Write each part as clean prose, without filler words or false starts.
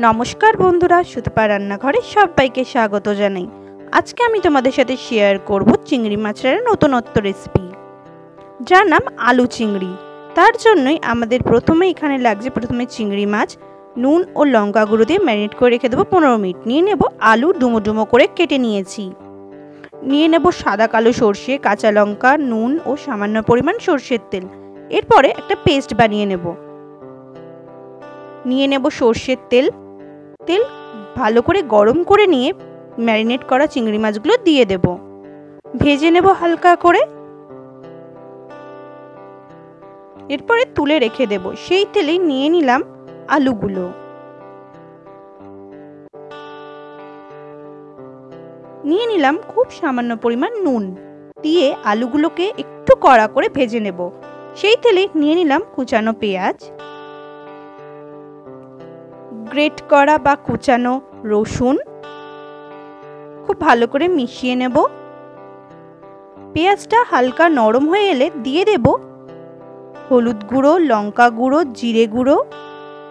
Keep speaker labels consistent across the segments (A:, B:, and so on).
A: নমস্কার বন্ধুরা, সুতপা রান্নাঘরে সবাইকে স্বাগত জানাই। আজকে আমি তোমাদের সাথে শেয়ার করব চিংড়ি মাছের নতুনত্ব রেসিপি, যার নাম আলু চিংড়ি। তার জন্যই আমাদের এখানে লাগছে চিংড়ি মাছ নুন ও লঙ্কা গুঁড়ো দিয়ে ম্যারিনেট করে রেখে দেবো 15 মিনিট। নিয়ে নেব আলু ডুমো ডুমো করে কেটে নিয়েছি। নিয়ে নেব সাদা কালো সর্ষে, কাঁচা লঙ্কা, নুন ও সামান্য পরিমাণ সর্ষের তেল। এরপরে একটা পেস্ট বানিয়ে নেব। নিয়ে নেব সর্ষের তেল ভালো করে গরম করে নিয়ে ম্যারিনেট করা চিংড়ি মাছগুলো দিয়ে দেব। ভেজে নেব হালকা করে, এরপরে তুলে রেখে দেব। সেই তেলেই নিয়ে নিলাম আলুগুলো। নিয়ে নিলাম খুব সামান্য পরিমাণ নুন দিয়ে আলুগুলোকে একটু কড়া করে ভেজে নেব। সেই তেলে নিয়ে নিলাম কুচানো পেঁয়াজ, গ্রেট করা বা কুচানো রসুন, খুব ভালো করে মিশিয়ে নেব। পেঁয়াজটা হালকা নরম হয়ে এলে দিয়ে দেব হলুদ গুঁড়ো, লঙ্কা গুঁড়ো, জিরে গুঁড়ো,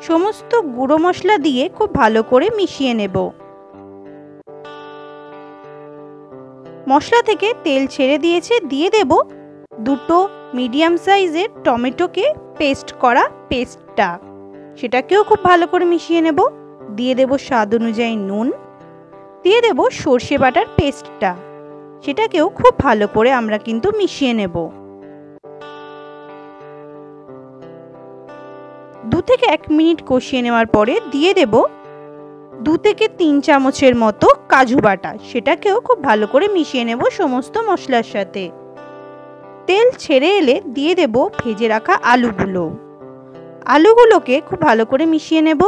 A: সমস্ত গুঁড়ো মশলা দিয়ে খুব ভালো করে মিশিয়ে নেব। মশলা থেকে তেল ছেড়ে দিয়েছে, দিয়ে দেব দুটো মিডিয়াম সাইজের টমেটোকে পেস্ট করা পেস্টটা, সেটাকেও খুব ভালো করে মিশিয়ে নেব। দিয়ে দেব স্বাদ অনুযায়ী নুন, দিয়ে দেব সর্ষে বাটার পেস্টটা, সেটাকেও খুব ভালো করে আমরা কিন্তু মিশিয়ে নেব। 2 থেকে 1 মিনিট কষিয়ে নেওয়ার পরে দিয়ে দেব 2 থেকে 3 চামচের মতো কাজু বাটা, সেটাকেও খুব ভালো করে মিশিয়ে নেব সমস্ত মশলার সাথে। তেল ছেড়ে এলে দিয়ে দেব ভেজে রাখা আলুগুলোকে খুব ভালো করে মিশিয়ে নেব।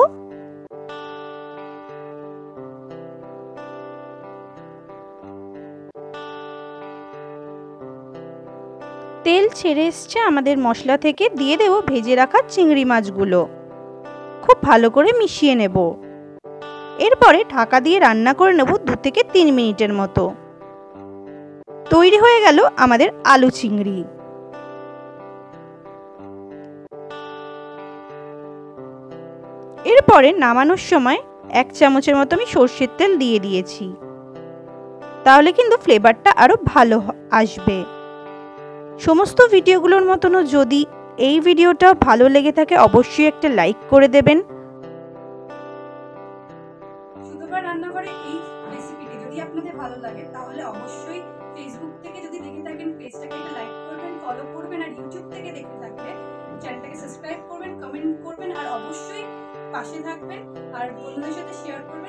A: তেল ছেড়ে এসছে আমাদের মশলা থেকে, দিয়ে দেব ভেজে রাখা চিংড়ি মাছগুলো, খুব ভালো করে মিশিয়ে নেব। এরপরে ঢাকা দিয়ে রান্না করে নেব 2 থেকে 3 মিনিটের মতো। তৈরি হয়ে গেল আমাদের আলু চিংড়ি। এরপরে নামানোর সময় 1 চামচের মতো আমি সর্ষের তেল দিয়ে দিয়েছি, তাহলে কিন্তু ফ্লেভারটা আরো ভালো আসবে। সমস্ত ভিডিওগুলোর মতনও যদি এই ভিডিওটা ভালো লেগে থাকে অবশ্যই একটা লাইক করে দেবেন।
B: সুতপা রান্নাঘরে এই রেসিপিটি যদি আপনাদের ভালো লাগে তাহলে অবশ্যই ফেসবুক থেকে যদি দেখে থাকেন পেজটাকে একটা লাইক করবেন, ফলো করবেন, আর ইউটিউব থেকে দেখে থাকলে চ্যানেলটাকে সাবস্ক্রাইব করবেন, কমেন্ট করবেন, আর অবশ্যই পাশে থাকবেন আর বন্ধুদের সাথে শেয়ার করবেন।